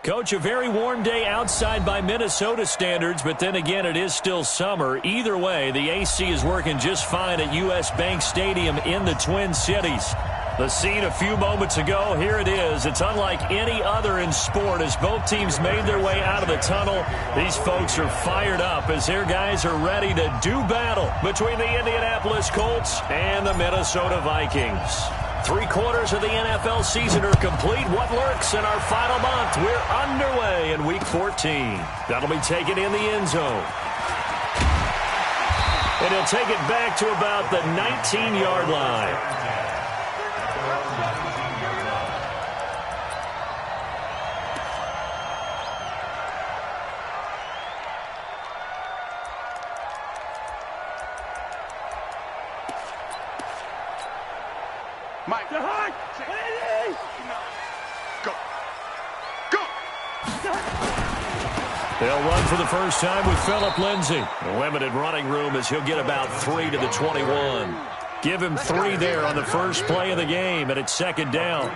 Coach, a very warm day outside by Minnesota standards, but then again, it is still summer. Either way, the AC is working just fine at U.S. Bank Stadium in the Twin Cities. The scene a few moments ago, here it is. It's unlike any other in sport as both teams made their way out of the tunnel. These folks are fired up as their guys are ready to do battle between the Indianapolis Colts and the Minnesota Vikings. 3/4 of the NFL season are complete. What lurks in our final month? We're underway in Week 14. That'll be taken in the end zone. And he'll take it back to about the 19-yard line. Mike. Go. They'll run for the first time with Phillip Lindsay. Limited running room as he'll get about 3 to the 21. Give him 3 there on the first play of the game, and it's second down.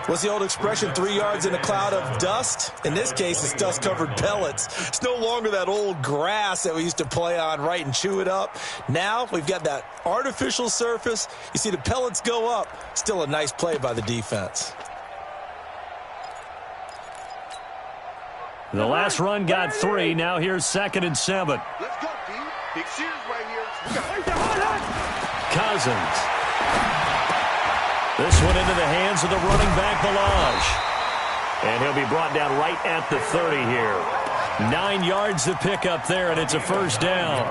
What's the old expression, 3 yards in a cloud of dust? In this case, it's dust-covered pellets. It's no longer that old grass that we used to play on, right, and chew it up. Now we've got that artificial surface. You see the pellets go up. Still a nice play by the defense. The last run got 3. Now here's 2nd and 7. Let's go, D. Big series right here. Cousins. This one into the hands of the running back, Balaj. And he'll be brought down right at the 30 here. 9 yards to pick up there, and it's a first down.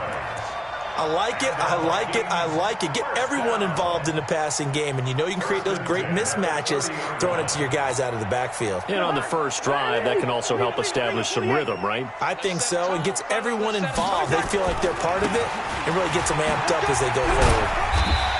I like it, I like it, I like it. Get everyone involved in the passing game, and you know you can create those great mismatches throwing it to your guys out of the backfield. And on the first drive, that can also help establish some rhythm, right? I think so, and gets everyone involved. They feel like they're part of it, and really gets them amped up as they go forward.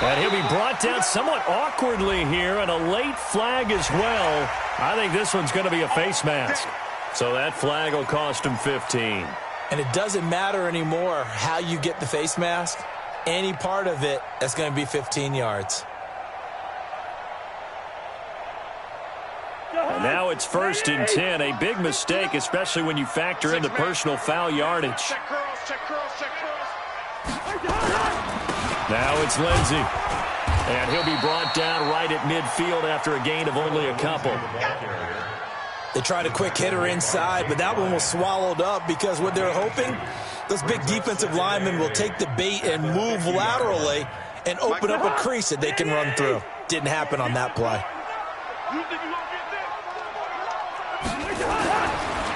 And he'll be brought down somewhat awkwardly here, and a late flag as well. I think this one's going to be a face mask. So that flag will cost him 15. And it doesn't matter anymore how you get the face mask. Any part of it, that's going to be 15 yards. And now it's 1st and 10. A big mistake, especially when you factor in the personal foul yardage. Now it's Lindsay. And he'll be brought down right at midfield after a gain of only a couple. They tried a quick hitter inside, but that one was swallowed up because what they're hoping, those big defensive linemen will take the bait and move laterally and open up a crease that they can run through. Didn't happen on that play.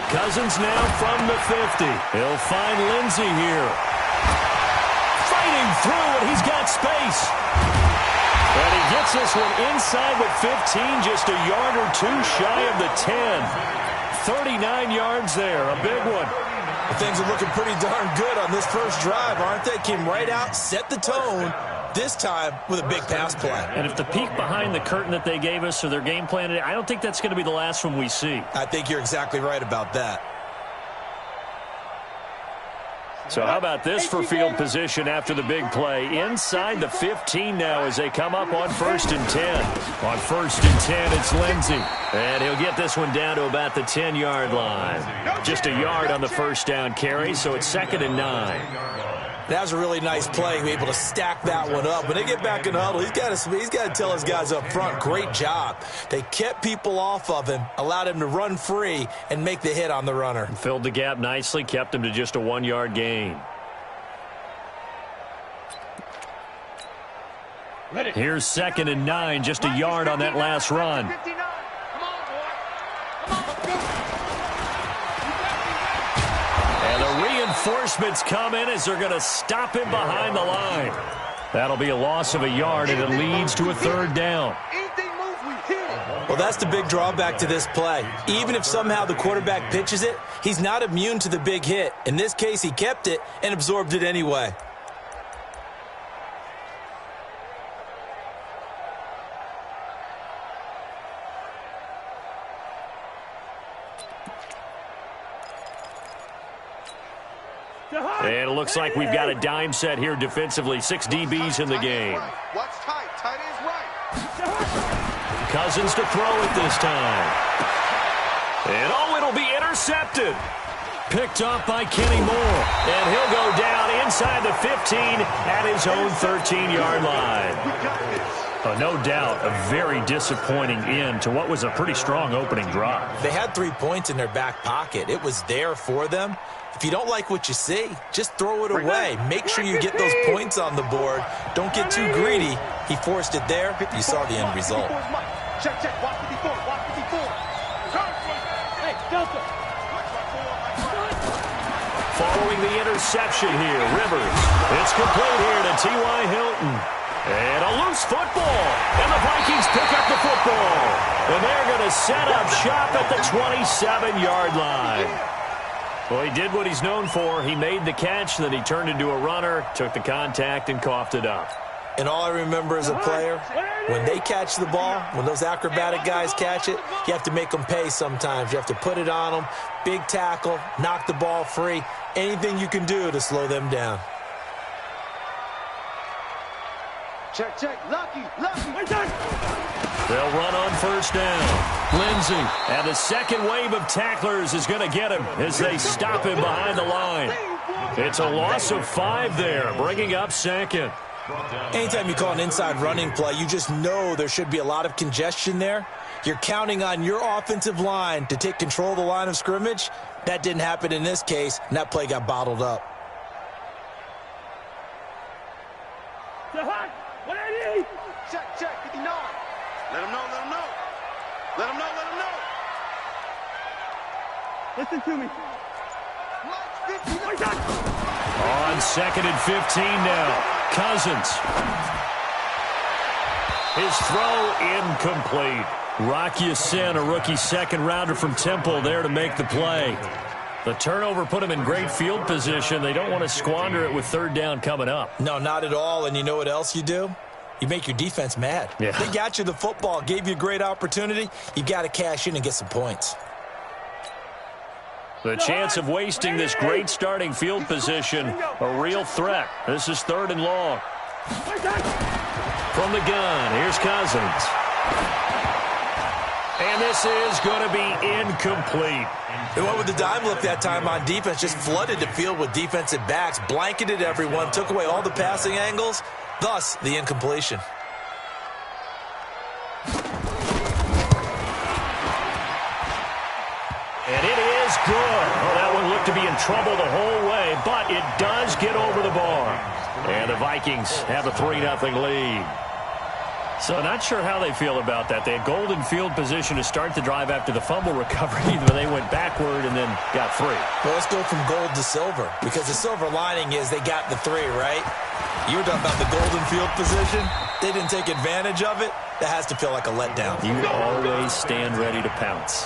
Cousins now from the 50. He'll find Lindsay here. Fighting through, and he's got space. And he gets this one inside with 15, just a yard or 2 shy of the 10. 39 yards there, a big one. Well, things are looking pretty darn good on this first drive, aren't they? Came right out, set the tone, this time with a big pass play. And if the peek behind the curtain that they gave us or their game plan, I don't think that's going to be the last one we see. I think you're exactly right about that. So how about this for field position after the big play? Inside the 15 now as they come up on 1st and 10. On 1st and 10, it's Lindsay. And he'll get this one down to about the 10-yard line. Just a yard on the first down carry, so it's 2nd and 9. That was a really nice play, able to stack that one up. When they get back in the huddle, he's got to tell his guys up front, great job. They kept people off of him, allowed him to run free and make the hit on the runner. Filled the gap nicely, kept him to just a 1-yard gain. Here's 2nd and 9, just a yard on that last run. Reinforcements come in as they're going to stop him behind the line. That'll be a loss of a yard, and it leads to a 3rd down. Well, that's the big drawback to this play. Even if somehow the quarterback pitches it, he's not immune to the big hit. In this case, he kept it and absorbed it anyway. And it looks like we've got a dime set here defensively. 6 DBs in the game. What's tight? Tight is right. Cousins to throw it this time. And it'll be intercepted. Picked off by Kenny Moore. And he'll go down inside the 15 at his own 13-yard line. No doubt a very disappointing end to what was a pretty strong opening drive. They had 3 points in their back pocket. It was there for them. If you don't like what you see, just throw it away. Make sure you get those points on the board. Don't get too greedy. He forced it there. You saw the end result. Check, watch 54, watch 54. Hey, Delta. Following the interception here, Rivers. It's complete here to T.Y. Hilton. And a loose football. And the Vikings pick up the football. And they're going to set up shop at the 27-yard line. Well, he did what he's known for. He made the catch, then he turned into a runner, took the contact, and coughed it up. And all I remember as a player, when they catch the ball, when those acrobatic guys catch it, you have to make them pay sometimes. You have to put it on them, big tackle, knock the ball free, anything you can do to slow them down. Check, Lucky. They'll run on first down. Lindsey. And the second wave of tacklers is going to get him as they stop him behind the line. It's a loss of 5 there, bringing up second. Anytime you call an inside running play, you just know there should be a lot of congestion there. You're counting on your offensive line to take control of the line of scrimmage. That didn't happen in this case, and that play got bottled up. Check, 59. Let him know. Listen to me. On second and 15 now. Cousins. His throw incomplete. Rock Ya-Sin, a rookie second-rounder from Temple, there to make the play. The turnover put him in great field position. They don't want to squander it with third down coming up. No, not at all. And you know what else you do? You make your defense mad. Yeah. They got you the football, gave you a great opportunity. You got to cash in and get some points. The chance of wasting this great starting field position, a real threat. This is third and long. From the gun, here's Cousins. And this is going to be incomplete. They went with the dime look that time on defense, just flooded the field with defensive backs, blanketed everyone, took away all the passing angles, thus the incompletion. And it is good. Oh, that one looked to be in trouble the whole way, but it does get over the bar. And the Vikings have a 3-0 lead. So not sure how they feel about that. They had golden field position to start the drive after the fumble recovery, but they went backward and then got 3. Well, let's go from gold to silver, because the silver lining is they got the 3, right? You were talking about the golden field position. They didn't take advantage of it. That has to feel like a letdown. You always stand ready to pounce.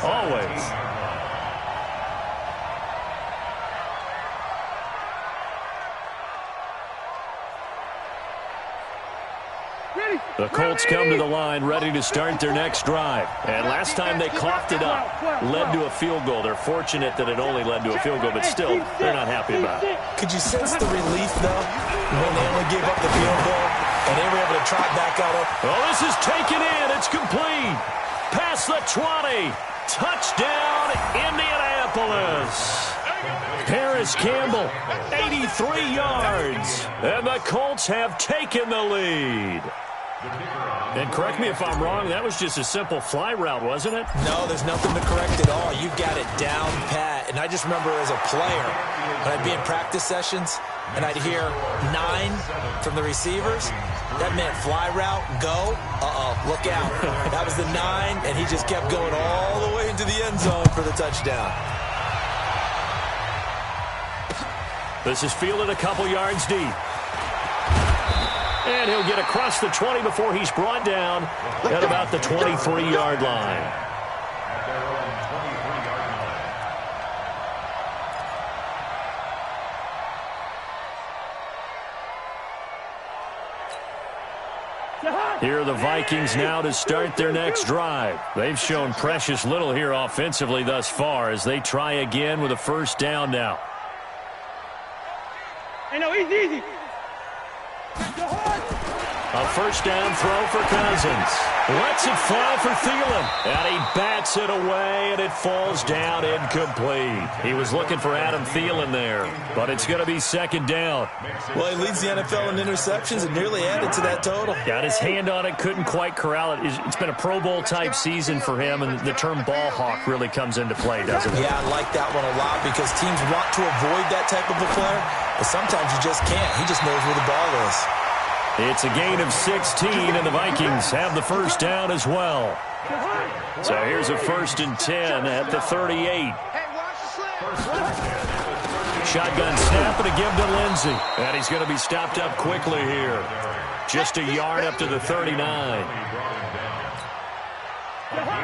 Always. The Colts come to the line ready to start their next drive. And last time they coughed it up, led to a field goal. They're fortunate that it only led to a field goal, but still, they're not happy about it. Could you sense the relief, though, when they only gave up the field goal and they were able to trot back out? Well, this is taken in. It's complete. Past the 20. Touchdown, Indianapolis. Paris Campbell, 83 yards. And the Colts have taken the lead. And correct me if I'm wrong, that was just a simple fly route, wasn't it? No, there's nothing to correct at all. You've got it down pat. And I just remember as a player, when I'd be in practice sessions, and I'd hear 9 from the receivers, that meant fly route, go, look out. That was the 9, and he just kept going all the way into the end zone for the touchdown. This is fielded a couple yards deep. And he'll get across the 20 before he's brought down at about the 23-yard line. Here are the Vikings now to start their next drive. They've shown precious little here offensively thus far as they try again with a first down now. Hey, no, easy. A first down throw for Cousins. Lets it fly for Thielen. And he bats it away, and it falls down incomplete. He was looking for Adam Thielen there, but it's going to be second down. Well, he leads the NFL in interceptions and nearly added to that total. Got his hand on it, couldn't quite corral it. It's been a Pro Bowl-type season for him, and the term ball hawk really comes into play, doesn't it? Yeah, I like that one a lot because teams want to avoid that type of a player, but sometimes you just can't. He just knows where the ball is. It's a gain of 16, and the Vikings have the first down as well. So here's a 1st and 10 at the 38. Shotgun snap and a give to Lindsey. And he's going to be stopped up quickly here. Just a yard up to the 39.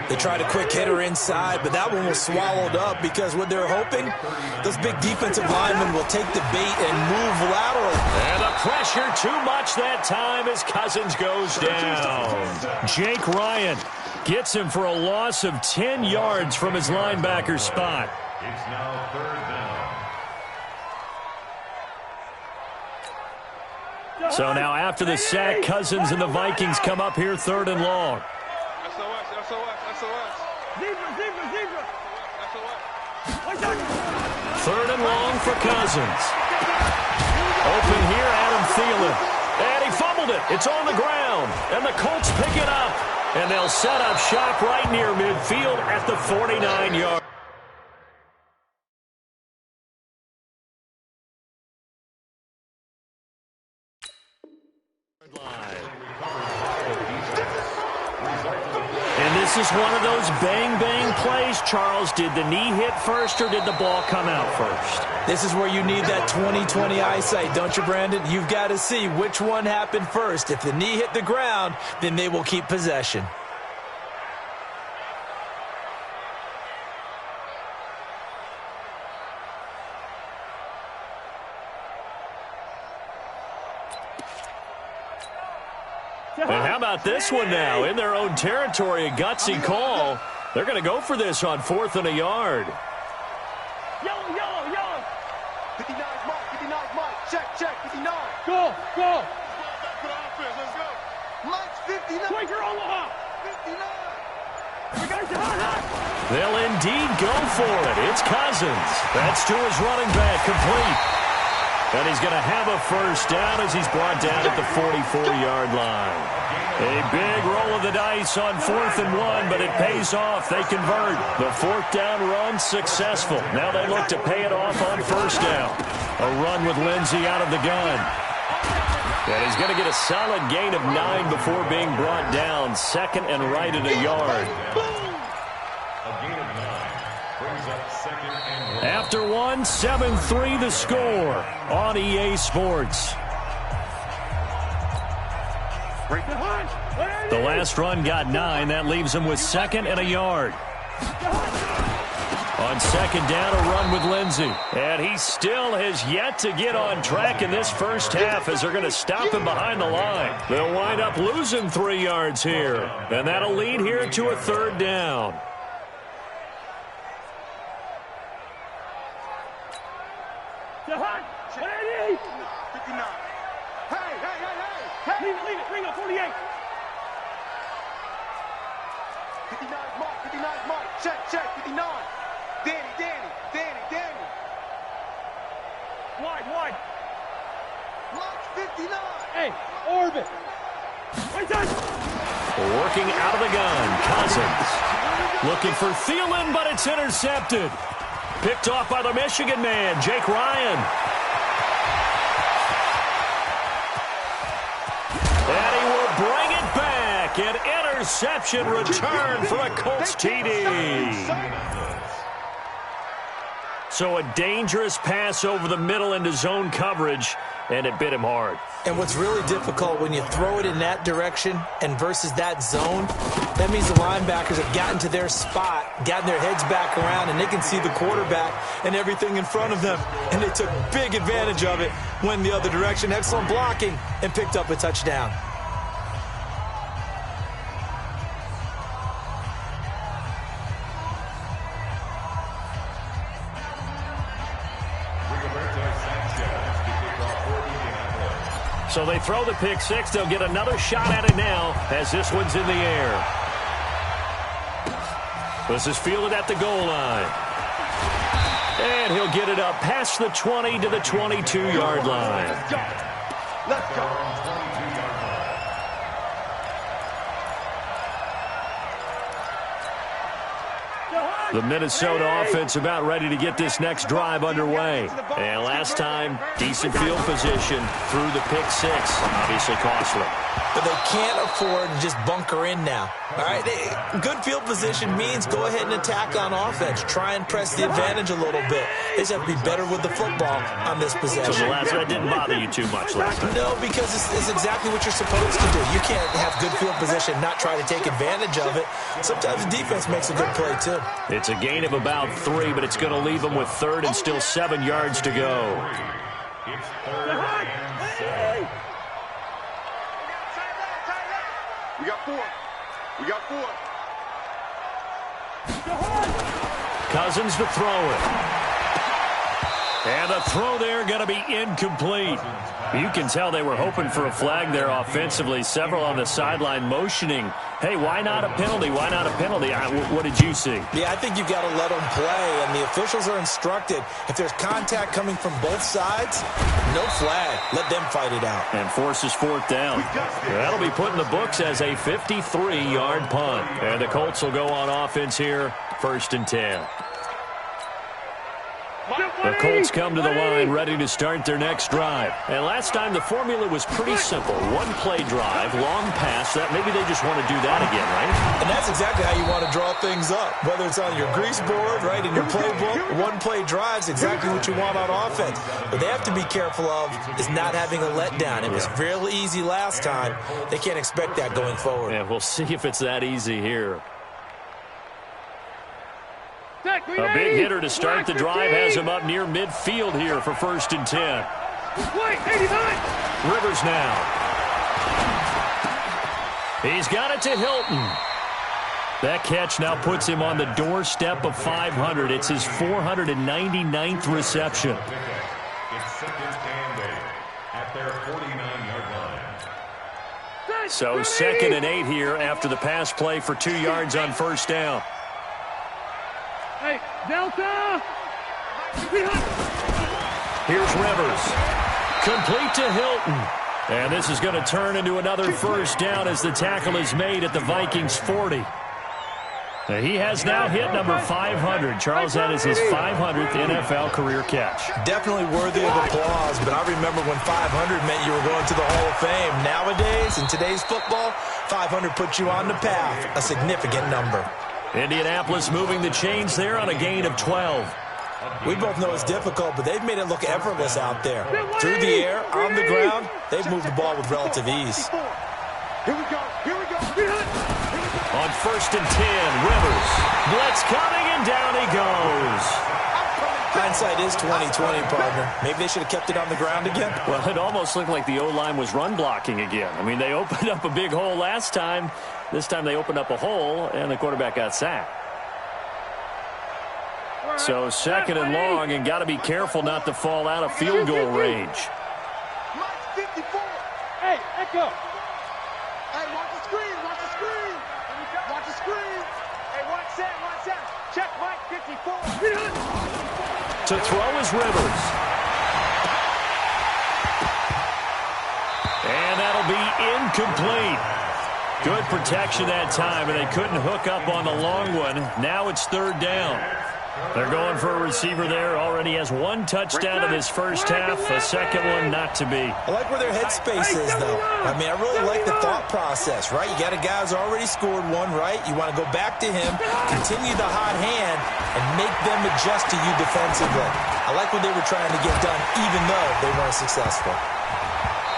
They tried a quick hitter inside, but that one was swallowed up because what they're hoping, those big defensive linemen will take the bait and move laterally. And the pressure too much that time as Cousins goes down. Jake Ryan gets him for a loss of 10 yards from his linebacker spot. It's now 3rd down. So now after the sack, Cousins and the Vikings come up here 3rd and long. Third and long for Cousins. Open here, Adam Thielen. And he fumbled it. It's on the ground. And the Colts pick it up. And they'll set up shop right near midfield at the 49-yard. And this is one of those bang-bang plays. Charles, did the knee hit first or did the ball come out first? This is where you need that 20/20 eyesight, don't you, Brandon? You've got to see which one happened first. If the knee hit the ground, then they will keep possession. And how about this one now? In their own territory, a gutsy call. They're going to go for this on 4th and a yard. Yellow. 59 mark, 59 mark. Check, 59. Go. Let's go. Lights 59. Quaker Omaha. 59. They'll indeed go for it. It's Cousins. That's to his running back, complete. And he's going to have a first down as he's brought down at the 44-yard line. A big roll of the dice on 4th and 1, but it pays off. They convert. The 4th down run successful. Now they look to pay it off on 1st down. A run with Lindsey out of the gun. And he's going to get a solid gain of 9 before being brought down. 2nd and right at a yard. A gain of 9 brings up 2nd and 1. After 1, 7-3 the score on EA Sports. The last run got 9. That leaves him with 2nd and a yard. On 2nd down, a run with Lindsey. And he still has yet to get on track in this first half as they're going to stop him behind the line. They'll wind up losing 3 yards here. And that'll lead here to a 3rd down. Leave it, 48. 59 mark. Check, 59. Danny. Wide. Lights 59. Hey, orbit. Right side. Working out of the gun, Cousins. Looking for Thielen, but it's intercepted. Picked off by the Michigan man, Jake Ryan. And he will bring it back. An interception return for a Colts TD. So a dangerous pass over the middle into zone coverage, and it bit him hard. And what's really difficult when you throw it in that direction and versus that zone, that means the linebackers have gotten to their spot, gotten their heads back around, and they can see the quarterback and everything in front of them. And they took big advantage of it, went the other direction, excellent blocking, and picked up a touchdown. So they throw the pick six. They'll get another shot at it now as this one's in the air. This is fielded at the goal line. And he'll get it up past the 20 to the 22-yard line. Let's go. The Minnesota offense about ready to get this next drive underway. And last time, decent field position through the pick six. Obviously costly. But they can't afford to just bunker in now. All right, good field position means go ahead and attack on offense. Try and press the advantage a little bit. They just have to be better with the football on this possession. So that didn't bother you too much last time? No, because it's exactly what you're supposed to do. You can't have good field position and not try to take advantage of it. Sometimes the defense makes a good play, too. It's a gain of about 3, but it's going to leave them with third and still 7 yards to go. It's third and 7. We got 4. We got 4. Cousins to throw it. And the throw there going to be incomplete. You can tell they were hoping for a flag there offensively. Several on the sideline motioning, hey, why not a penalty? Why not a penalty? What did you see? Yeah, I think you've got to let them play, and the officials are instructed. If there's contact coming from both sides, no flag. Let them fight it out. And forces fourth down. That'll be put in the books as a 53-yard punt. And the Colts will go on offense here, 1st and 10. The Colts come to the line ready to start their next drive. And last time the formula was pretty simple. One-play drive, long pass. Maybe they just want to do that again, right? And that's exactly how you want to draw things up. Whether it's on your grease board, right, in your playbook, one-play drive's exactly what you want on offense. What they have to be careful of is not having a letdown. It was real easy last time. They can't expect that going forward. Yeah, we'll see if it's that easy here. A big hitter to start the drive has him up near midfield here for 1st and 10. Rivers now. He's got it to Hilton. That catch now puts him on the doorstep of 500. It's his 499th reception. It's 2nd and 8 at their 49-yard line. So 2nd and 8 here after the pass play for 2 yards on 1st down. Hey, Delta! Here's Rivers. Complete to Hilton. And this is going to turn into another 1st down as the tackle is made at the Vikings 40. He has now hit number 500. Charles, that is his 500th NFL career catch. Definitely worthy of applause, but I remember when 500 meant you were going to the Hall of Fame. Nowadays, in today's football, 500 puts you on the path, a significant number. Indianapolis moving the chains there on a gain of 12. We both know it's difficult, but they've made it look effortless out there. Through the air, on the ground, they've moved the ball with relative ease. Here we go. Here we go. On 1st and 10, Rivers. Blitz coming, and down he goes. Hindsight is 20/20, partner. Maybe they should have kept it on the ground again. Well, it almost looked like the O-line was run blocking again. I mean, they opened up a big hole last time. This time they opened up a hole, and the quarterback got sacked. So 2nd and long, and got to be careful not to fall out of field goal range. Mike 54. Hey, Echo! Hey, watch the screen. Watch the screen. Watch the screen. Hey, watch that. Check Mike 54. To throw is Rivers. And that'll be incomplete. Good protection that time, and they couldn't hook up on the long one. Now it's 3rd down. They're going for a receiver there. Already has 1 touchdown in his first half. A second one not to be. I like where their headspace is, though. I mean, I really like the thought process, right? You got a guy who's already scored 1, right? You want to go back to him, continue the hot hand, and make them adjust to you defensively. I like what they were trying to get done, even though they weren't successful.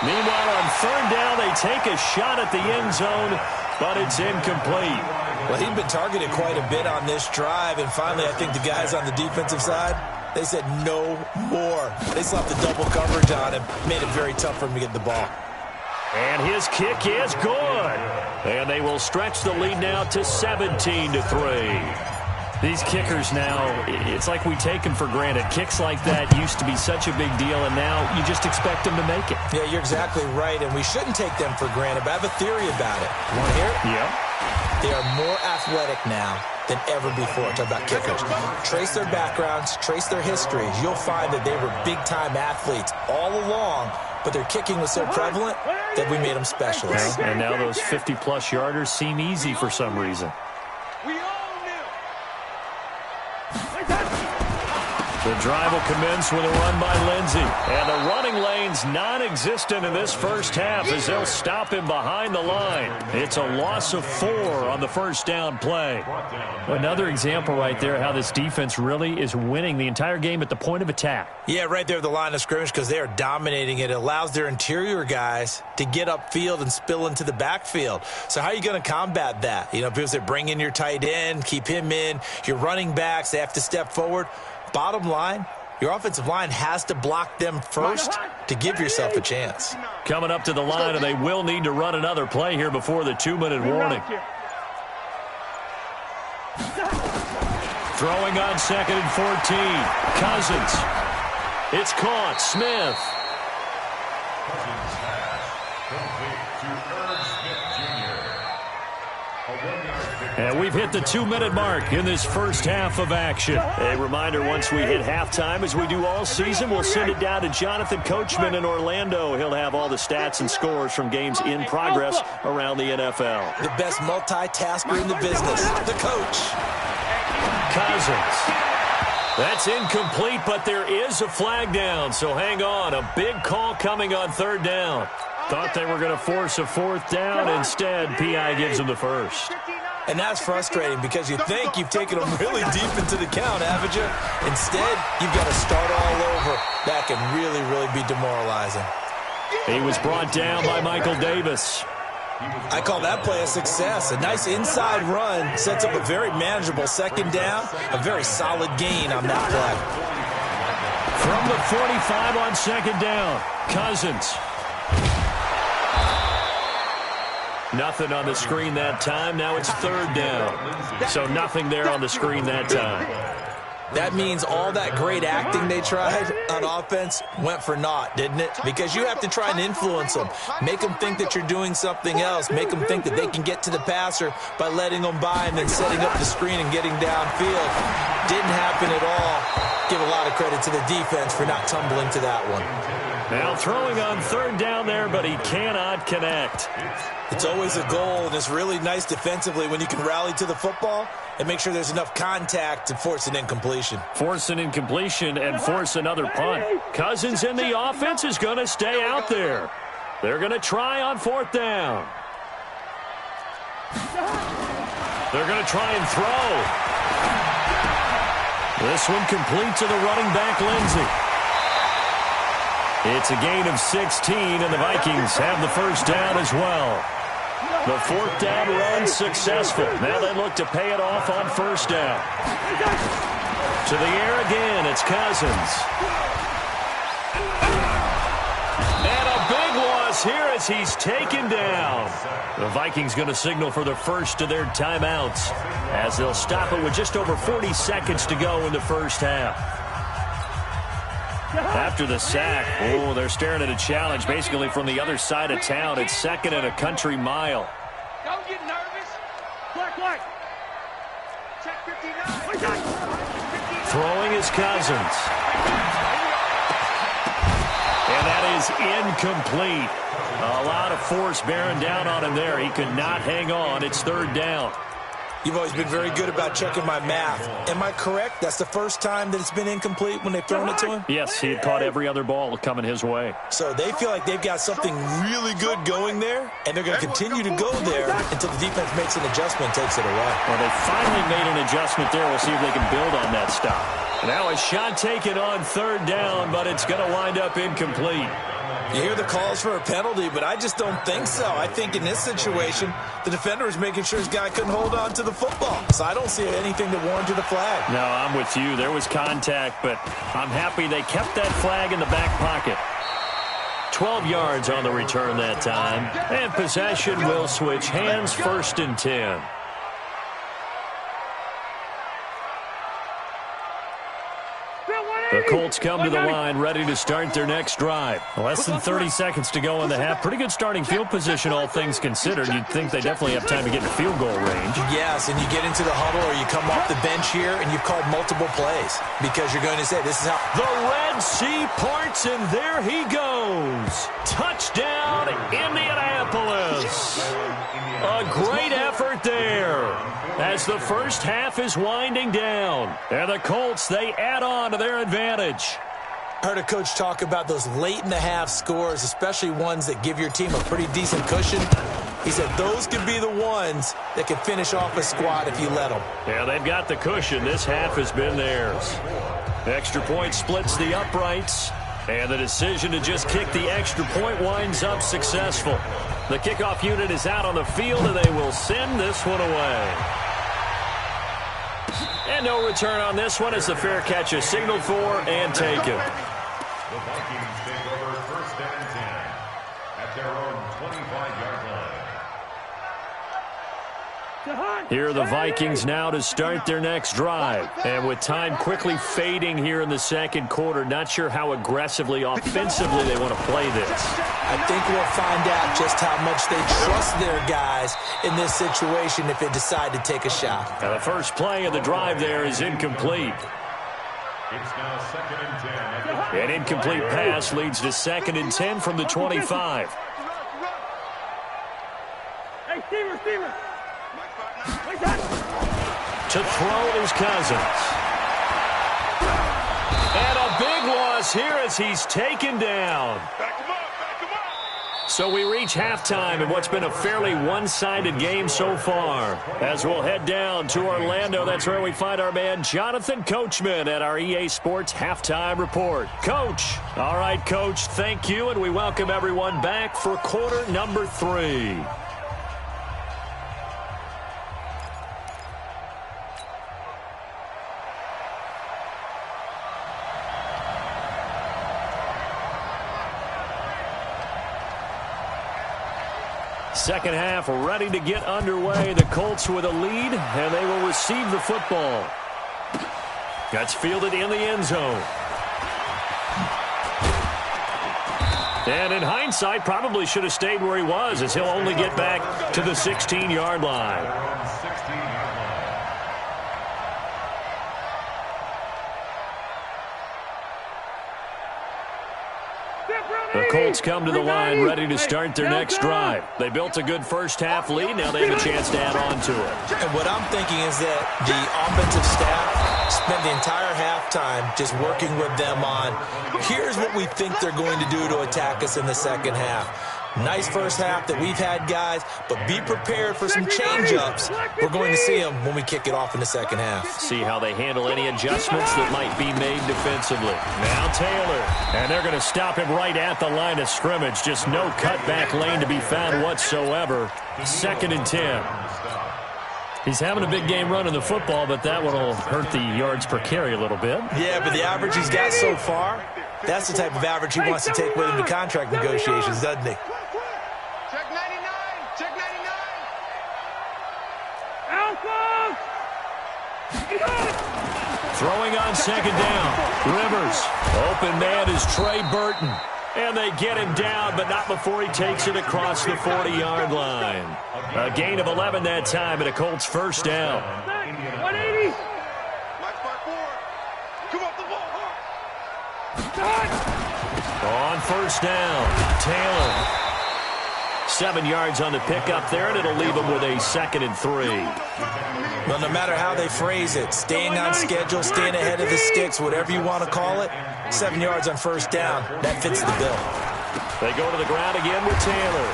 Meanwhile, on 3rd down, they take a shot at the end zone, but it's incomplete. Well, he'd been targeted quite a bit on this drive, and finally I think the guys on the defensive side, they said no more. They slapped the double coverage on him, made it very tough for him to get the ball. And his kick is good. And they will stretch the lead now to 17-3. These kickers now, it's like we take them for granted. Kicks like that used to be such a big deal, and now you just expect them to make it. Yeah, you're exactly right, and we shouldn't take them for granted, but I have a theory about it. You want to hear it? Yeah. They are more athletic now than ever before. Talk about kickers. Trace their backgrounds, trace their histories. You'll find that they were big-time athletes all along, but their kicking was so prevalent that we made them specialists. And now those 50-plus yarders seem easy for some reason. The drive will commence with a run by Lindsey. And the running lane's non-existent in this first half as they'll stop him behind the line. It's a loss of 4 on the first down play. Another example right there how this defense really is winning the entire game at the point of attack. Yeah, right there at the line of scrimmage because they are dominating it. It allows their interior guys to get upfield and spill into the backfield. So how are you going to combat that? You know, people say bring in your tight end, keep him in. Your running backs, they have to step forward. Bottom line, your offensive line has to block them first to give yourself a chance. Coming up to the line, and they will need to run another play here before the 2-minute warning. Throwing on 2nd and 14. Cousins. It's caught. Smith. And we've hit the 2-minute mark in this first half of action. A reminder, once we hit halftime, as we do all season, we'll send it down to Jonathan Coachman in Orlando. He'll have all the stats and scores from games in progress around the NFL. The best multitasker in the business, the coach. Cousins. That's incomplete, but there is a flag down, so hang on. A big call coming on 3rd down. Thought they were going to force a 4th down. Instead, P.I. gives them the first. And that's frustrating because you think you've taken them really deep into the count, haven't you? Instead, you've got to start all over. That can really, really be demoralizing. He was brought down by Michael Davis. I call that play a success. A nice inside run sets up a very manageable 2nd down, a very solid gain on that play. From the 45 on 2nd down, Cousins. Nothing on the screen that time. Now it's 3rd down. So nothing there on the screen that time. That means all that great acting they tried on offense went for naught, didn't it? Because you have to try and influence them. Make them think that you're doing something else. Make them think that they can get to the passer by letting them by and then setting up the screen and getting downfield. Didn't happen at all. Give a lot of credit to the defense for not tumbling to that one. Now throwing on 3rd down there, but he cannot connect. It's always a goal, and it's really nice defensively when you can rally to the football and make sure there's enough contact to force an incompletion. Force an incompletion and force another punt. Cousins in the offense is going to stay out there. They're going to try on 4th down. They're going to try and throw. This one complete to the running back, Lindsey. It's a gain of 16, and the Vikings have the first down as well. The 4th down run successful. Now they look to pay it off on 1st down. To the air again, it's Cousins. And a big loss here as he's taken down. The Vikings going to signal for the first of their timeouts as they'll stop it with just over 40 seconds to go in the first half. After the sack, they're staring at a challenge basically from the other side of town. It's 2nd and a country mile. Don't get nervous. Black. Check 59. Throwing is Cousins. And that is incomplete. A lot of force bearing down on him there. He could not hang on. It's 3rd down. You've always been very good about checking my math. Am I correct? That's the first time that it's been incomplete when they've thrown it to him? Yes, he had caught every other ball coming his way. So they feel like they've got something really good going there, and they're going to continue to go there until the defense makes an adjustment and takes it away. Well, they finally made an adjustment there. We'll see if they can build on that stop. Now a shot taken on 3rd down, but it's going to wind up incomplete. You hear the calls for a penalty, but I just don't think so. I think in this situation, the defender is making sure his guy couldn't hold on to the football. So I don't see anything that warranted a flag. No, I'm with you. There was contact, but I'm happy they kept that flag in the back pocket. 12 yards on the return that time. And possession will switch hands, 1st and 10. The Colts come to the line ready to start their next drive. Less than 30 seconds to go in the half. Pretty good starting field position, all things considered. You'd think they definitely have time to get in field goal range. Yes, and you get into the huddle or you come off the bench here and you've called multiple plays because you're going to say this is how. The Red Sea parts, and there he goes. Touchdown, Indianapolis. A great effort there as the first half is winding down. And the Colts, they add on to their advantage. I heard a coach talk about those late-in-the-half scores, especially ones that give your team a pretty decent cushion. He said those could be the ones that could finish off a squad if you let them. Yeah, they've got the cushion. This half has been theirs. The extra point splits the uprights, and the decision to just kick the extra point winds up successful. The kickoff unit is out on the field, and they will send this one away. And no return on this one as the fair catch is signaled for and taken. The Vikings take over first and 10 at their own 25-yard line. Here are the Vikings now to start their next drive. And with time quickly fading here in the second quarter, not sure how aggressively, offensively they want to play this. I think we'll find out just how much they trust their guys in this situation if they decide to take a shot. Now the first play of the drive there is incomplete. It's now second and 10. An incomplete pass leads to second and 10 from the 25. Hey, Steamer. To throw is Cousins. And a big loss here as he's taken down. So we reach halftime in what's been a fairly one-sided game so far. As we'll head down to Orlando, that's where we find our man Jonathan Coachman at our EA Sports Halftime Report. Coach. All right, Coach, thank you, and we welcome everyone back for quarter number 3. Second half ready to get underway. The Colts with a lead, and they will receive the football. That's fielded in the end zone. And in hindsight, probably should have stayed where he was, as he'll only get back to the 16-yard line. The Colts come to the line ready to start their next drive. They built a good first-half lead. Now they have a chance to add on to it. And what I'm thinking is that the offensive staff spent the entire halftime just working with them on, here's what we think they're going to do to attack us in the second half. Nice first half that we've had, guys, but be prepared for some change-ups. We're going to see them when we kick it off in the second half. See how they handle any adjustments that might be made defensively. Now Taylor, and they're going to stop him right at the line of scrimmage. Just no cutback lane to be found whatsoever. Second and 10. He's having a big game running the football, but that one will hurt the yards per carry a little bit. Yeah, but the average he's got so far, that's the type of average he wants to take with him to contract negotiations, doesn't he? Check 99. Check 99. Alpha! Throwing on second down. Rivers. Open man is Trey Burton. And they get him down, but not before he takes it across the 40-yard line. A gain of 11 that time, and a Colts first down. 180. Come up the ball. On first down, Taylor. 7 yards on the pickup there, and it'll leave him with a 2nd and 3. Well, no matter how they phrase it, staying on schedule, staying ahead of the sticks, whatever you want to call it, 7 yards on first down, that fits the bill. They go to the ground again with Taylor.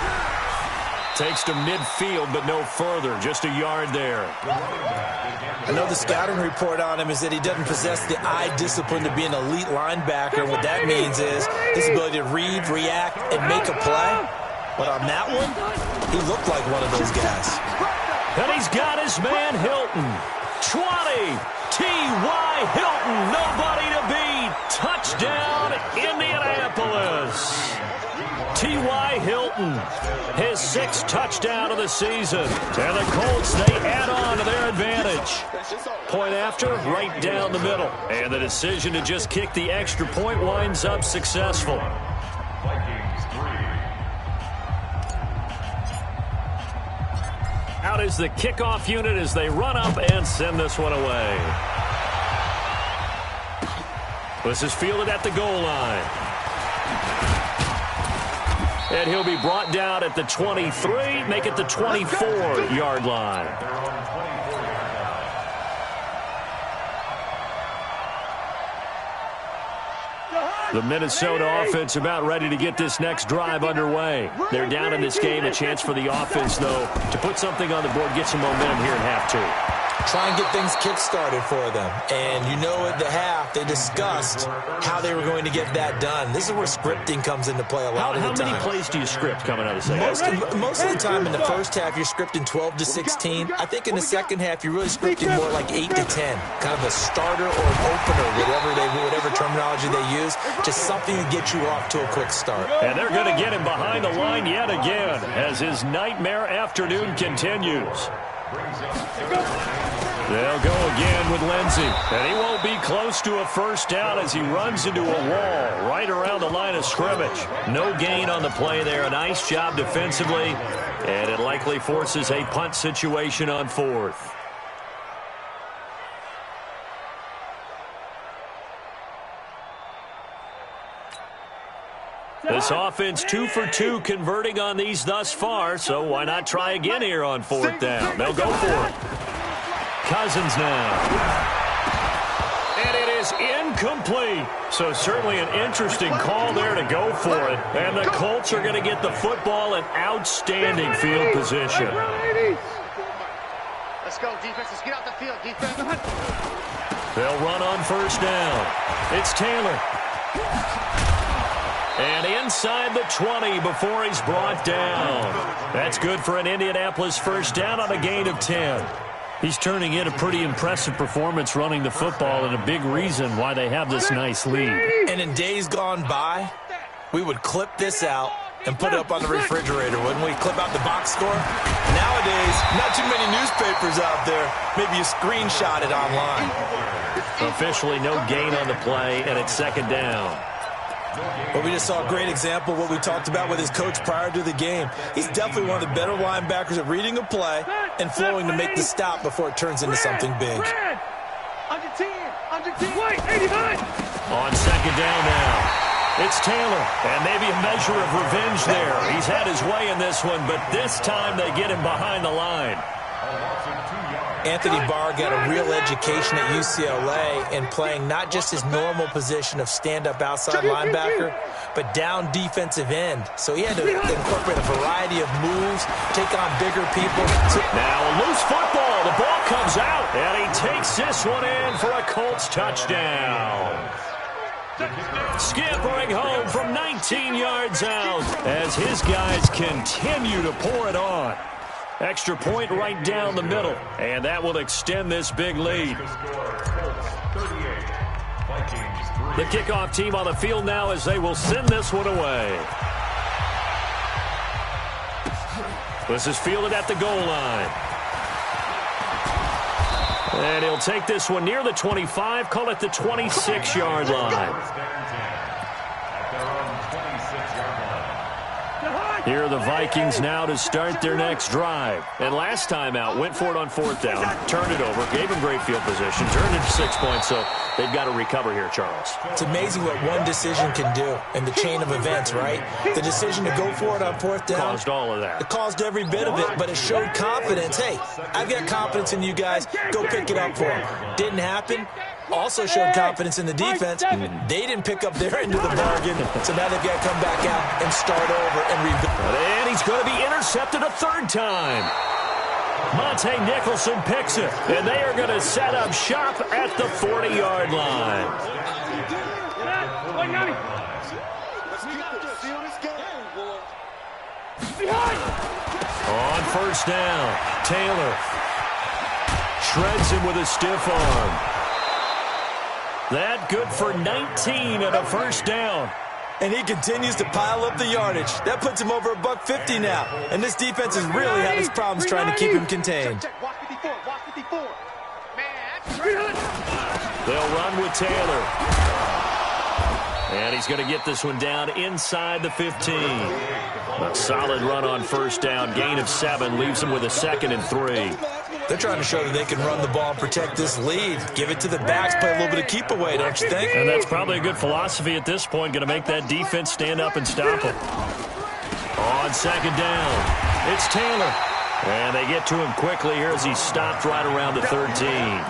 Takes to midfield, but no further, just a yard there. I know the scouting report on him is that he doesn't possess the eye discipline to be an elite linebacker. What that means is his ability to read, react, and make a play. But on that one, he looked like one of those guys. And he's got his man Hilton. 20. T.Y. Hilton, nobody to beat. Touchdown, Indianapolis. T.Y. T.Y. Hilton, his 6th touchdown of the season. And the Colts, they add on to their advantage. Point after, right down the middle. And the decision to just kick the extra point winds up successful. Out is the kickoff unit as they run up and send this one away. This is fielded at the goal line. And he'll be brought down at the 23, make it the 24-yard line. The Minnesota offense about ready to get this next drive underway. They're down in this game. A chance for the offense, though, to put something on the board, get some momentum here in half two. Try and get things kick-started for them. And you know at the half, they discussed how they were going to get that done. This is where scripting comes into play a lot of the time. How many plays do you script coming out of the second? Most of the time in the first half, you're scripting 12 to 16. I think in the second half, you're really scripting more like 8 to 10. Kind of a starter or an opener, whatever terminology they use. Just something to get you off to a quick start. And they're going to get him behind the line yet again as his nightmare afternoon continues. They'll go again with Lindsey. And he won't be close to a first down as he runs into a wall right around the line of scrimmage. No gain on the play there. A nice job defensively. And it likely forces a punt situation on 4th. This offense 2 for 2 converting on these thus far, so why not try again here on 4th down? They'll go for it. Cousins now. And it is incomplete. So certainly an interesting call there to go for it. And the Colts are going to get the football in outstanding field position. Let's go, defense. Let's get out the field, defense. They'll run on first down. It's Taylor. And inside the 20 before he's brought down. That's good for an Indianapolis first down on a gain of 10. He's turning in a pretty impressive performance running the football and a big reason why they have this nice lead. And in days gone by, we would clip this out and put it up on the refrigerator, wouldn't we? Clip out the box score. Nowadays, not too many newspapers out there. Maybe you screenshot it online. Officially no gain on the play, and it's second down. Well, we just saw a great example of what we talked about with his coach prior to the game. He's definitely one of the better linebackers at reading a play and flowing to make the stop before it turns into something big. Under 10. Wait, 89. On second down now. It's Taylor, and maybe a measure of revenge there. He's had his way in this one, but this time they get him behind the line. Anthony Barr got a real education at UCLA in playing not just his normal position of stand-up outside linebacker, but down defensive end. So he had to incorporate a variety of moves, take on bigger people. Now a loose football. The ball comes out, and he takes this one in for a Colts touchdown. Scampering home from 19 yards out as his guys continue to pour it on. Extra point right down the middle, and that will extend this big lead. The kickoff team on the field now as they will send this one away. This is fielded at the goal line. And he'll take this one near the 25, call it the 26-yard line. Here are the Vikings now to start their next drive. And last time out, went for it on 4th down, turned it over, gave him great field position, turned it to 6 points, so they've got to recover here, Charles. It's amazing what one decision can do in the chain of events, right? The decision to go for it on 4th down. Caused all of that. It caused every bit of it, but it showed confidence. Hey, I've got confidence in you guys. Go pick it up for them. Didn't happen. Also showed confidence in the defense. They didn't pick up their end of the bargain, so now they've got to come back out and start over and rebuild. And he's going to be intercepted a 3rd time. Monte Nicholson picks it, and they are going to set up shop at the 40-yard line. On first down, Taylor shreds him with a stiff arm. That good for 19 and a first down. And he continues to pile up the yardage. That puts him over $150 now. And this defense has really had its problems trying to keep him contained. Check, watch 54, watch 54. Man, that's They'll run with Taylor. And he's going to get this one down inside the 15. A solid run on first down. Gain of 7 leaves him with a 2nd and 3. They're trying to show that they can run the ball and protect this lead. Give it to the backs, play a little bit of keep away, don't you think? And that's probably a good philosophy at this point. Going to make that defense stand up and stop him. On 2nd down, it's Taylor. And they get to him quickly here as he's stopped right around the 13.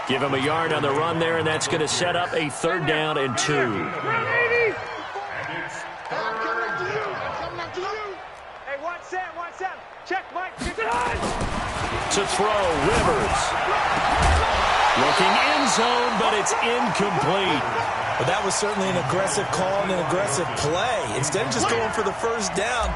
Give him a yard on the run there, and that's going to set up a 3rd down and 2. Hey, one set. Check, Mike. To throw, Rivers. Looking end zone, but it's incomplete. Well, that was certainly an aggressive call and an aggressive play. Instead of just going for the first down,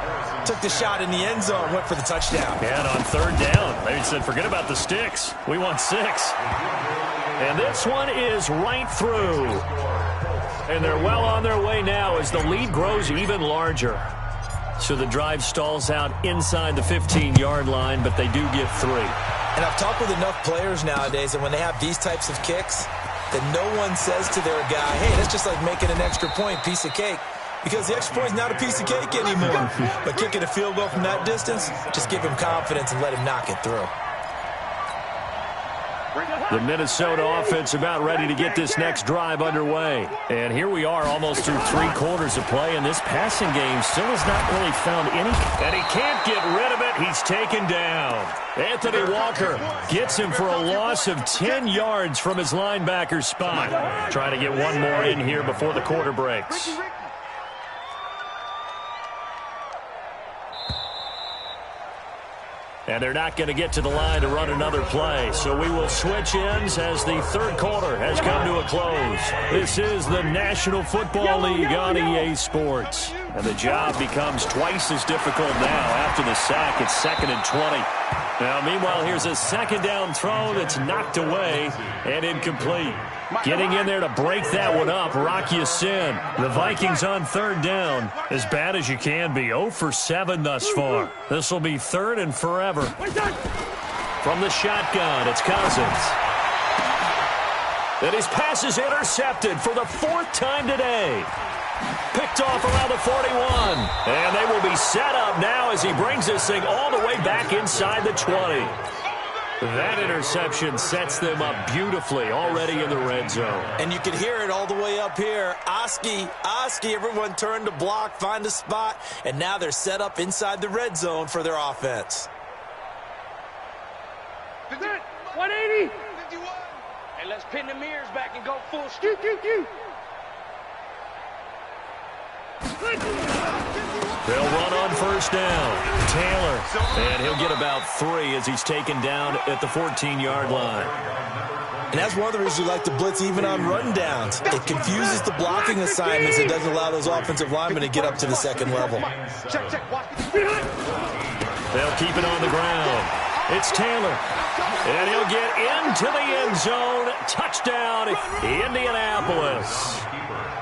took the shot in the end zone, went for the touchdown. And on 3rd down, they said, forget about the sticks. We want 6. And this one is right through. And they're well on their way now as the lead grows even larger. So the drive stalls out inside the 15-yard line, but they do get 3. And I've talked with enough players nowadays that when they have these types of kicks, that no one says to their guy, hey, that's just like making an extra point, piece of cake. Because the extra point's not a piece of cake anymore. But kicking a field goal from that distance, just give him confidence and let him knock it through. The Minnesota offense about ready to get this next drive underway. And here we are almost through 3 quarters of play, and this passing game still has not really found any. And he can't get rid of it. He's taken down. Anthony Walker gets him for a loss of 10 yards from his linebacker spot. Trying to get one more in here before the quarter breaks. And they're not going to get to the line to run another play. So we will switch ends as the 3rd quarter has come to a close. This is the National Football League on EA Sports. And the job becomes twice as difficult now after the sack. It's 2nd and 20. Now, meanwhile, here's a 2nd down throw that's knocked away and incomplete. Getting in there to break that one up, Rocky Sin. The Vikings on 3rd down. As bad as you can be, 0 for 7 thus far. This will be 3rd and forever. From the shotgun, it's Cousins. And his pass is intercepted for the 4th time today. Picked off around the 41. And they will be set up now as he brings this thing all the way back inside the 20. That interception sets them up beautifully already in the red zone. And you can hear it all the way up here. Oski, everyone turned to block, find a spot, and now they're set up inside the red zone for their offense. 180. 51. Hey, let's pin the mirrors back and go full scoop. They'll run on 1st down. Taylor, and he'll get about 3 as he's taken down at the 14-yard line. And that's one of the reasons we like to blitz even on rundowns. It confuses the blocking assignments and doesn't allow those offensive linemen to get up to the 2nd level. They'll keep it on the ground. It's Taylor. And he'll get into the end zone. Touchdown, Indianapolis.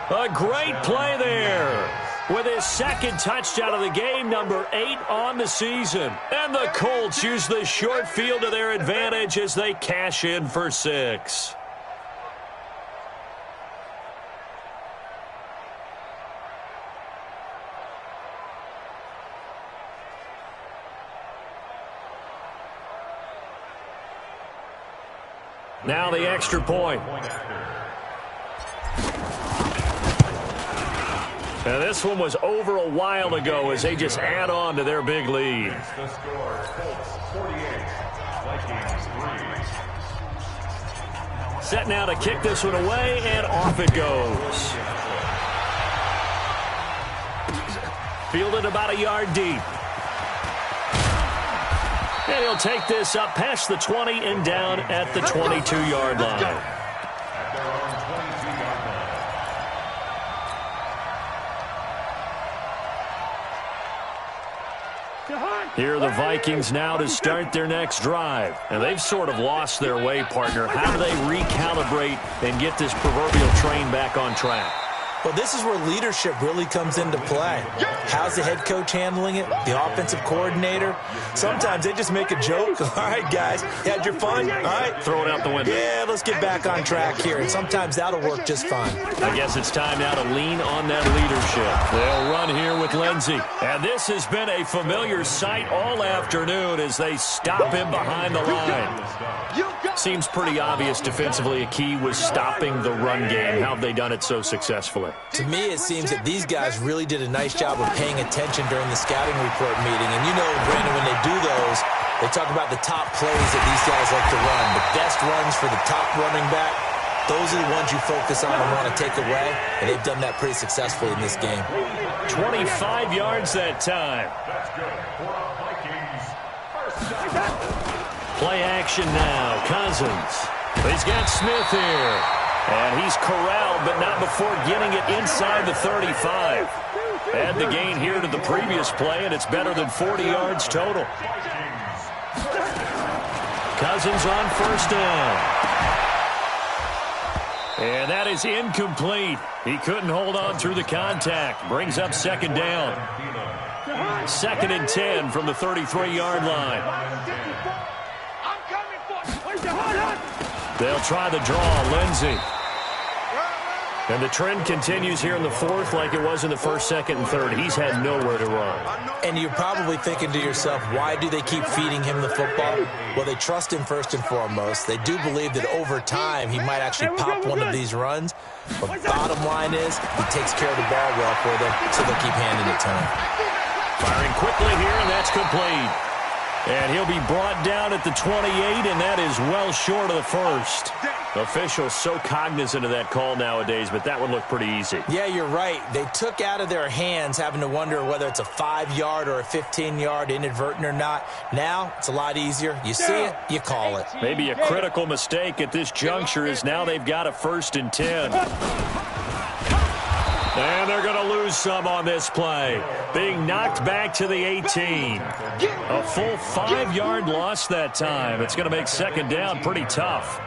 A great play there. With his 2nd touchdown of the game, number 8 on the season. And the Colts use the short field to their advantage as they cash in for 6. Now the extra point. Now this one was over a while ago as they just add on to their big lead. The score, Colts 48, Vikings 3. Set now to kick this one away, and off it goes. Fielded about a yard deep. And he'll take this up past the 20 and down at the 22-yard line. At their own 22-yard line. Here are the Vikings now to start their next drive. And they've sort of lost their way, partner. How do they recalibrate and get this proverbial train back on track? Well, this is where leadership really comes into play. How's the head coach handling it? The offensive coordinator? Sometimes they just make a joke. All right, guys, you had your fun? All right. Throw it out the window. Yeah, let's get back on track here. And sometimes that'll work just fine. I guess it's time now to lean on that leadership. They'll run here with Lindsey. And this has been a familiar sight all afternoon as they stop him behind the line. Seems pretty obvious defensively a key was stopping the run game. How have they done it so successfully? To me, it seems that these guys really did a nice job of paying attention during the scouting report meeting. And you know, Brandon, when they do those, they talk about the top plays that these guys like to run. The best runs for the top running back, those are the ones you focus on and want to take away. And they've done that pretty successfully in this game. 25 yards that time. That's good for a Vikings first down. Play action now. Cousins. He's got Smith here. And he's corralled, but not before getting it inside the 35. Add the gain here to the previous play, and it's better than 40 yards total. Cousins on first down. And that is incomplete. He couldn't hold on through the contact. Brings up second down. 2nd and 10 from the 33-yard line. They'll try the draw. Lindsey. And the trend continues here in the 4th like it was in the 1st, 2nd, and 3rd. He's had nowhere to run. And you're probably thinking to yourself, why do they keep feeding him the football? Well, they trust him first and foremost. They do believe that over time he might actually pop one of these runs. But bottom line is he takes care of the ball well for them, so they'll keep handing it to him. Firing quickly here, and that's complete. And he'll be brought down at the 28, and that is well short of the first. Officials so cognizant of that call nowadays, but that one looked pretty easy. Yeah, you're right. They took out of their hands having to wonder whether it's a 5-yard or a 15-yard inadvertent or not. Now, it's a lot easier. You see it, you call it. Maybe a critical mistake at this juncture is now they've got a 1st and 10. And they're going to lose some on this play. Being knocked back to the 18. A full 5-yard loss that time. It's going to make second down pretty tough.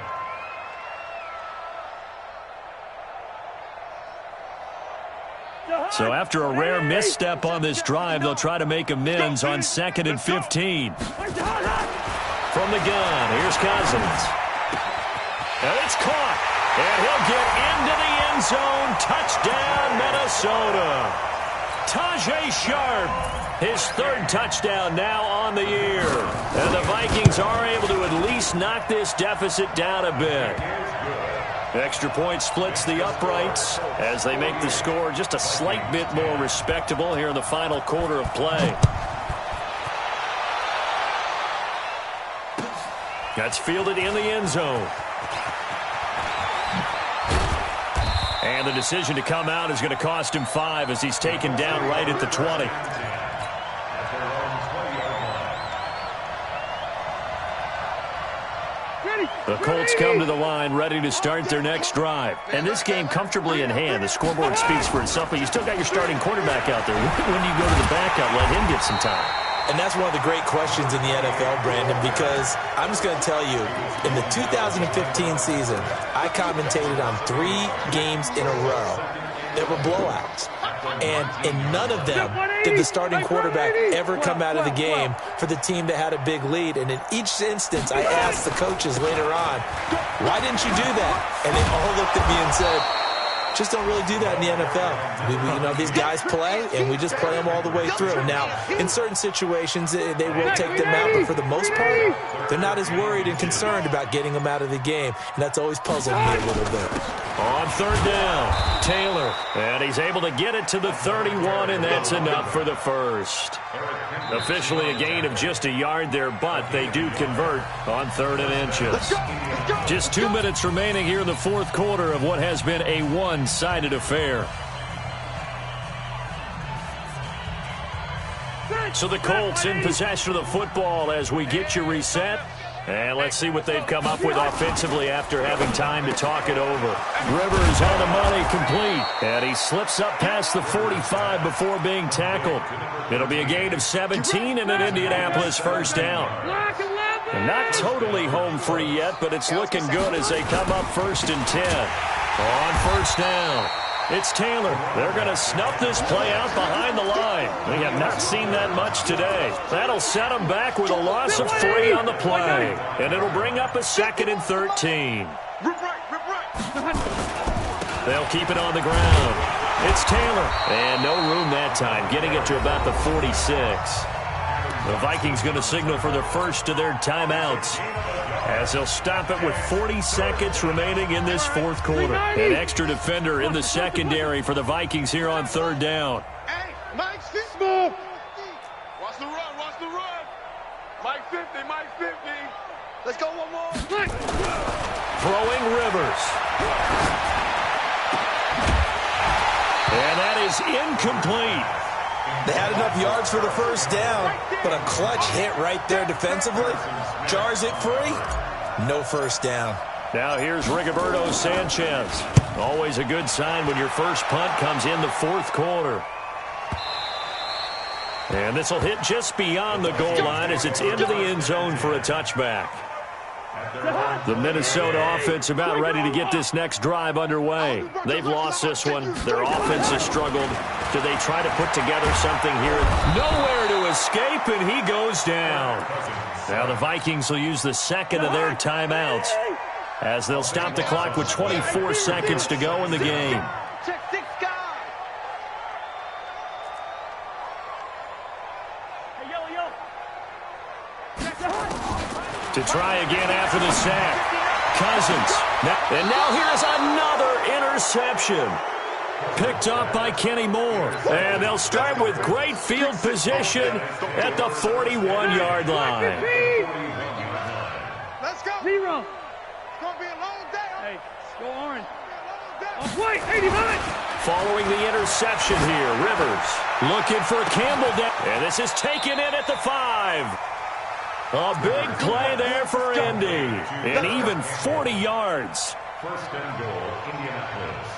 So after a rare misstep on this drive, they'll try to make amends on 2nd and 15. From the gun, here's Cousins. And it's caught. And he'll get into the end zone. Touchdown, Minnesota. Tajay Sharp, his 3rd touchdown now on the year. And the Vikings are able to at least knock this deficit down a bit. Extra point splits the uprights as they make the score just a slight bit more respectable here in the final quarter of play. That's fielded in the end zone. And the decision to come out is going to cost him 5 as he's taken down right at the 20. The Colts come to the line ready to start their next drive. And this game comfortably in hand. The scoreboard speaks for itself, but you still got your starting quarterback out there. When do you go to the backup, let him get some time? And that's one of the great questions in the NFL, Brandon, because I'm just going to tell you, in the 2015 season, I commentated on 3 games in a row that were blowouts. And in none of them did the starting quarterback ever come out of the game for the team that had a big lead. And in each instance, I asked the coaches later on, why didn't you do that? And they all looked at me and said, just don't really do that in the NFL. You know, these guys play, and we just play them all the way through. Now, in certain situations, they will take them out, but for the most part, they're not as worried and concerned about getting them out of the game, and that's always puzzled me a little bit. On 3rd down, Taylor, and he's able to get it to the 31, and that's enough for the first. Officially a gain of just a yard there, but they do convert on 3rd and inches. Just 2 minutes remaining here in the 4th quarter of what has been a one-sided affair. So the Colts in possession of the football as we get you reset. And let's see what they've come up with offensively after having time to talk it over. Rivers on the money, complete. And he slips up past the 45 before being tackled. It'll be a gain of 17 and an Indianapolis first down. And not totally home free yet, but it's looking good as they come up 1st and 10. On 1st down, It's Taylor. They're going to snuff this play out behind the line. We have not seen that much today. That'll set them back with a loss of 3 on the play. And it'll bring up a 2nd and 13. They'll keep it on the ground. It's Taylor. And no room that time, getting it to about the 46. The Vikings going to signal for the first of their timeouts, as they'll stop it with 40 seconds remaining in this 4th quarter. An extra defender in the secondary for the Vikings here on 3rd down. Hey, Mike 50. Watch the run, watch the run. Mike 50, Mike 50. Let's go one more. Throwing Rivers. And that is incomplete. They had enough yards for the first down, but a clutch hit right there defensively. Jars it free. No first down. Now here's Rigoberto Sanchez. Always a good sign when your first punt comes in the 4th quarter. And this will hit just beyond the goal line as it's into the end zone for a touchback. The Minnesota offense about ready to get this next drive underway. They've lost this one. Their offense has struggled. Do they try to put together something here? Nowhere to escape, and he goes down. Now the Vikings will use the 2nd of their timeouts, as they'll stop the clock with 24 seconds to go in the game. Check 6 guys. Hey, yo. To try again after the sack. Cousins. And now here's another interception. Picked up by Kenny Moore. And they'll start with great field position at the 41-yard line. Let's go. 0. It's going to be a long day. Hey, go orange. Off white, 89. Following the interception here, Rivers looking for Campbell down. And this is taken in at the 5. A big play there for Indy. And even 40 yards. 1st and goal, Indianapolis.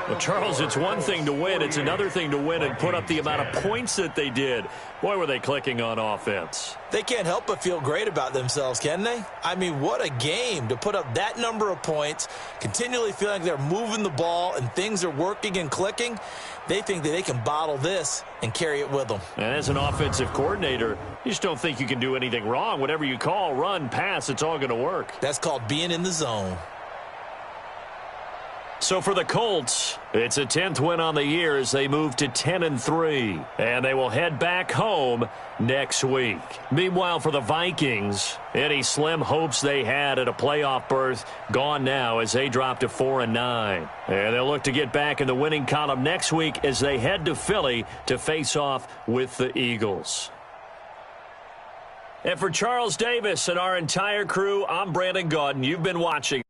Well, Charles, it's one thing to win. It's another thing to win and put up the amount of points that they did. Boy, were they clicking on offense. They can't help but feel great about themselves, can they? I mean, what a game to put up that number of points, continually feeling like they're moving the ball and things are working and clicking. They think that they can bottle this and carry it with them. And as an offensive coordinator, you just don't think you can do anything wrong. Whatever you call, run, pass, it's all going to work. That's called being in the zone. So for the Colts, it's a 10th win on the year as they move to 10-3, and they will head back home next week. Meanwhile, for the Vikings, any slim hopes they had at a playoff berth gone now as they drop to 4-9. And they'll look to get back in the winning column next week as they head to Philly to face off with the Eagles. And for Charles Davis and our entire crew, I'm Brandon Gaudin. You've been watching